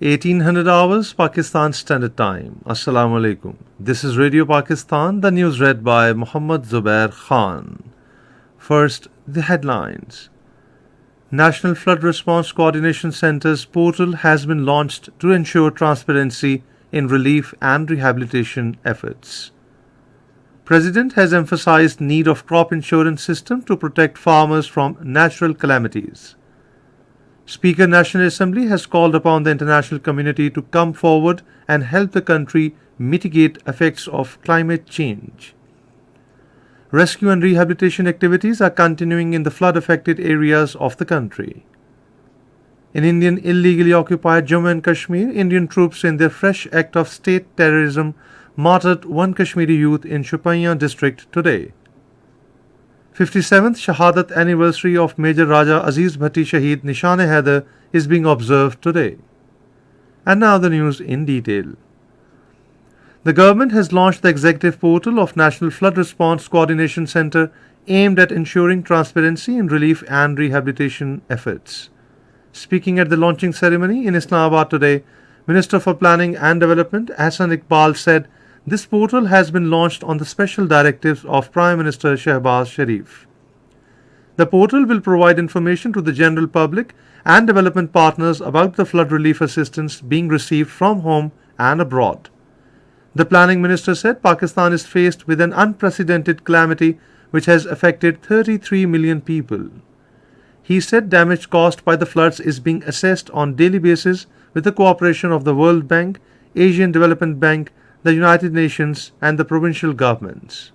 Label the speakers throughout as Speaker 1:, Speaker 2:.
Speaker 1: 1800 hours Pakistan Standard Time. Assalamu alaikum. This is Radio Pakistan, the news read by Muhammad Zubair Khan. First, the headlines. National Flood Response Coordination Centre's portal has been launched to ensure transparency in relief and rehabilitation efforts. President has emphasized need of crop insurance system to protect farmers from natural calamities. Speaker National Assembly has called upon the international community to come forward and help the country mitigate effects of climate change. Rescue and rehabilitation activities are continuing in the flood-affected areas of the country. In Indian illegally occupied Jammu and Kashmir, Indian troops in their fresh act of state terrorism martyred one Kashmiri youth in Shopian district today. 57th Shahadat anniversary of Major Raja Aziz Bhatti Shaheed Nishan-e-Haider is being observed today. And now the news in detail. The government has launched the executive portal of National Flood Response Coordination Centre aimed at ensuring transparency in relief and rehabilitation efforts. Speaking at the launching ceremony in Islamabad today, Minister for Planning and Development Hassan Iqbal said this portal has been launched on the special directives of Prime Minister Shehbaz Sharif. The portal will provide information to the general public and development partners about the flood relief assistance being received from home and abroad. The Planning Minister said Pakistan is faced with an unprecedented calamity which has affected 33 million people. He said damage caused by the floods is being assessed on daily basis with the cooperation of the World Bank, Asian Development Bank, the United Nations and the provincial governments.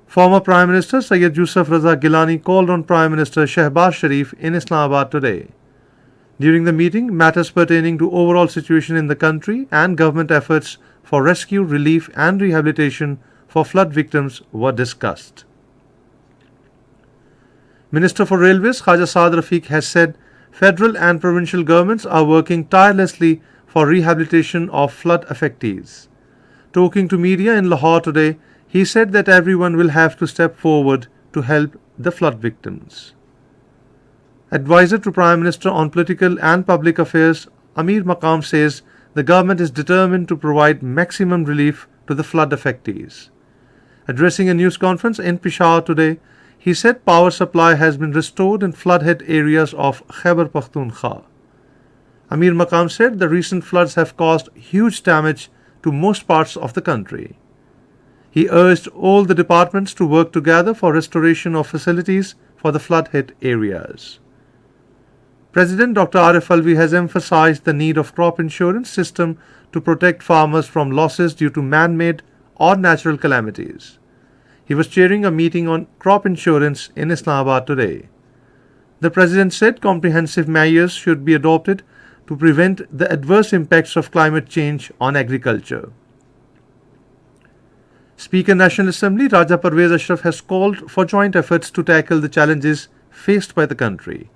Speaker 1: Former Prime Minister Syed Yusuf Raza Gilani called on Prime Minister Shehbaz Sharif in Islamabad today. During the meeting, matters pertaining to overall situation in the country and government efforts for rescue, relief and rehabilitation for flood victims were discussed. Minister for Railways Khaja Saad Rafiq has said federal and provincial governments are working tirelessly for rehabilitation of flood affectees. Talking to media in Lahore today, he said that everyone will have to step forward to help the flood victims. Advisor to Prime Minister on Political and Public Affairs Amir Maqam says the government is determined to provide maximum relief to the flood affectees. Addressing a news conference in Peshawar today, he said power supply has been restored in flood-hit areas of Khyber Pakhtunkhwa. Amir Maqam said the recent floods have caused huge damage to most parts of the country. He urged all the departments to work together for restoration of facilities for the flood-hit areas. President Dr. Arif Alvi has emphasized the need of crop insurance system to protect farmers from losses due to man-made or natural calamities. He was chairing a meeting on crop insurance in Islamabad today. The President said comprehensive measures should be adopted to prevent the adverse impacts of climate change on agriculture. Speaker National Assembly Raja Parvez Ashraf has called for joint efforts to tackle the challenges faced by the country.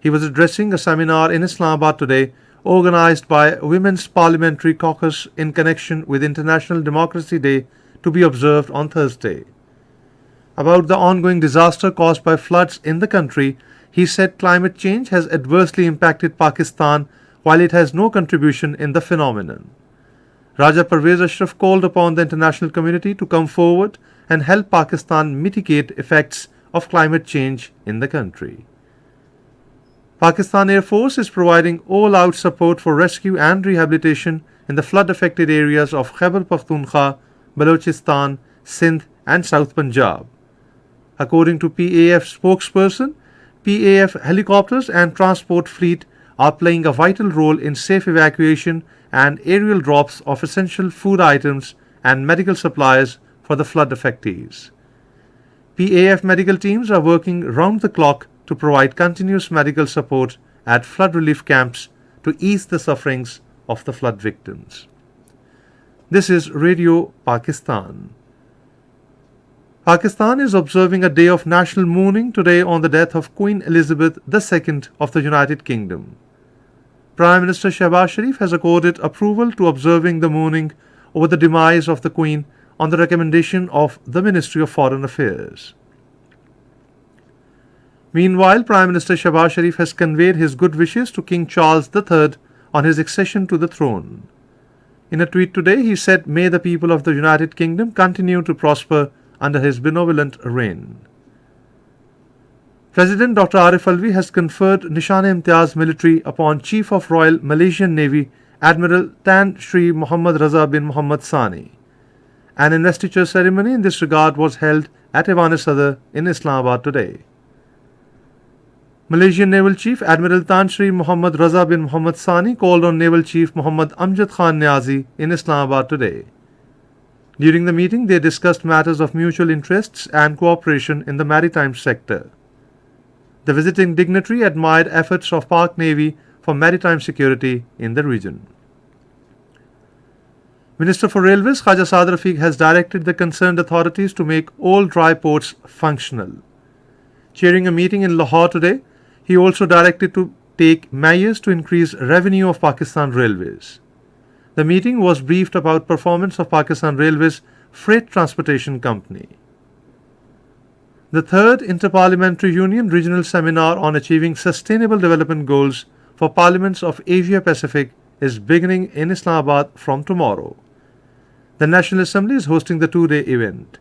Speaker 1: He was addressing a seminar in Islamabad today organized by Women's Parliamentary Caucus in connection with International Democracy Day to be observed on Thursday. About the ongoing disaster caused by floods in the country, he said climate change has adversely impacted Pakistan while it has no contribution in the phenomenon. Raja Parvez Ashraf called upon the international community to come forward and help Pakistan mitigate effects of climate change in the country. Pakistan Air Force is providing all-out support for rescue and rehabilitation in the flood-affected areas of Khyber Pakhtunkhwa, Balochistan, Sindh and South Punjab. According to PAF spokesperson, PAF helicopters and transport fleet are playing a vital role in safe evacuation and aerial drops of essential food items and medical supplies for the flood affectees. PAF medical teams are working round the clock to provide continuous medical support at flood relief camps to ease the sufferings of the flood victims. This is Radio Pakistan. Pakistan is observing a day of national mourning today on the death of Queen Elizabeth II of the United Kingdom. Prime Minister Shehbaz Sharif has accorded approval to observing the mourning over the demise of the Queen on the recommendation of the Ministry of Foreign Affairs. Meanwhile, Prime Minister Shehbaz Sharif has conveyed his good wishes to King Charles III on his accession to the throne. In a tweet today, he said, "May the people of the United Kingdom continue to prosper under his benevolent reign." President Dr. Arif Alvi has conferred Nishan-e-Imtiaz military upon Chief of Royal Malaysian Navy Admiral Tan Sri Muhammad Raza bin Muhammad Sani. An investiture ceremony in this regard was held at Evan Sadr in Islamabad today. Malaysian Naval Chief Admiral Tan Sri Muhammad Raza bin Muhammad Sani called on Naval Chief Muhammad Amjad Khan Niazi in Islamabad today. During the meeting, they discussed matters of mutual interests and cooperation in the maritime sector. The visiting dignitary admired efforts of Pak Navy for maritime security in the region. Minister for Railways Khaja Saad Rafiq has directed the concerned authorities to make all dry ports functional. Chairing a meeting in Lahore today, he also directed to take measures to increase revenue of Pakistan Railways. The meeting was briefed about performance of Pakistan Railways Freight Transportation Company. The third Interparliamentary Union Regional Seminar on Achieving Sustainable Development Goals for Parliaments of Asia Pacific is beginning in Islamabad from tomorrow. The National Assembly is hosting the two-day event.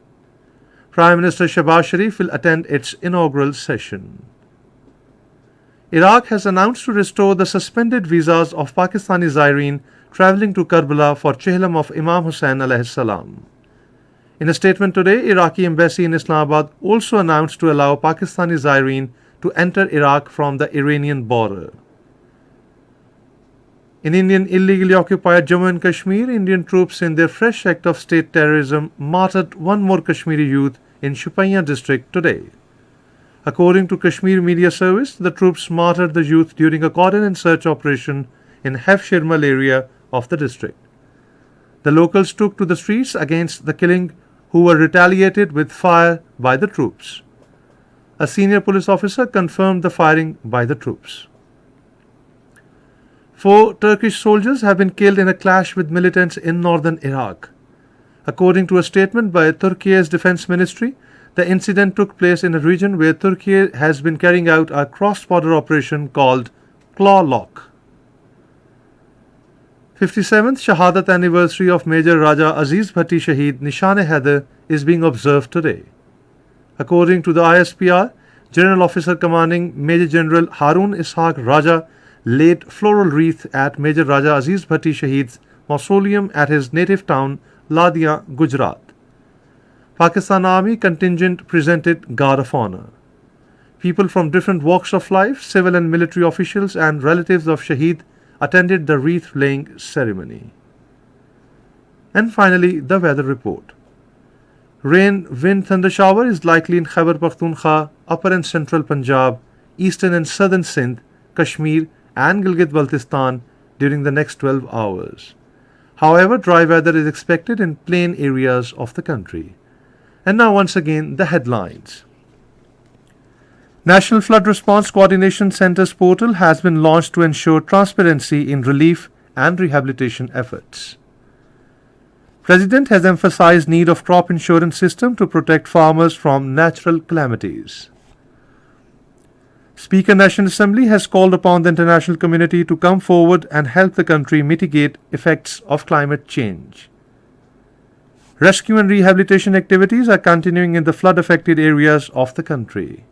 Speaker 1: Prime Minister Shehbaz Sharif will attend its inaugural session. Iraq has announced to restore the suspended visas of Pakistani Zaireen travelling to Karbala for Chehlam of Imam Hussain alayhi salam. In a statement today, Iraqi embassy in Islamabad also announced to allow Pakistani Zaireen to enter Iraq from the Iranian border. In Indian illegally occupied Jammu and Kashmir, Indian troops in their fresh act of state terrorism martyred one more Kashmiri youth in Shupaiyan district today. According to Kashmir Media Service, the troops martyred the youth during a cordon and search operation in Hefshirmal area of the district. The locals took to the streets against the killing, who were retaliated with fire by the troops. A senior police officer confirmed the firing by the troops. 4 Turkish soldiers have been killed in a clash with militants in northern Iraq. According to a statement by Turkey's defense ministry, the incident took place in a region where Turkey has been carrying out a cross-border operation called Claw Lock. 57th Shahadat anniversary of Major Raja Aziz Bhatti Shaheed Nishan-e-Haider is being observed today. According to the ISPR, General Officer Commanding Major General Harun Ishaq Raja laid floral wreath at Major Raja Aziz Bhatti Shaheed's mausoleum at his native town Ladia, Gujarat. Pakistan Army contingent presented Guard of Honor. People from different walks of life, civil and military officials and relatives of Shaheed attended the wreath-laying ceremony. And finally, the weather report. Rain, wind, thunder shower is likely in Khyber Pakhtunkhwa, upper and central Punjab, eastern and southern Sindh, Kashmir and Gilgit-Baltistan during the next 12 hours. However, dry weather is expected in plain areas of the country. And now once again, the headlines. National Flood Response Coordination Centre's portal has been launched to ensure transparency in relief and rehabilitation efforts. President has emphasized need of crop insurance system to protect farmers from natural calamities. Speaker National Assembly has called upon the international community to come forward and help the country mitigate effects of climate change. Rescue and rehabilitation activities are continuing in the flood-affected areas of the country.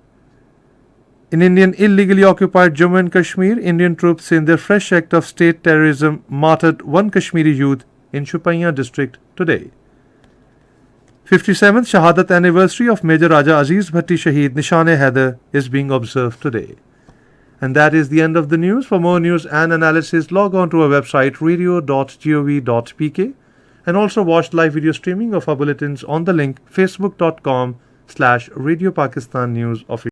Speaker 1: In Indian illegally occupied Jammu and Kashmir, Indian troops in their fresh act of state terrorism martyred one Kashmiri youth in Shupaiyan district today. 57th Shahadat anniversary of Major Raja Aziz Bhatti Shaheed Nishan-e-Haider is being observed today. And that is the end of the news. For more news and analysis, log on to our website radio.gov.pk and also watch live video streaming of our bulletins on the link facebook.com/Radio Pakistan News Official.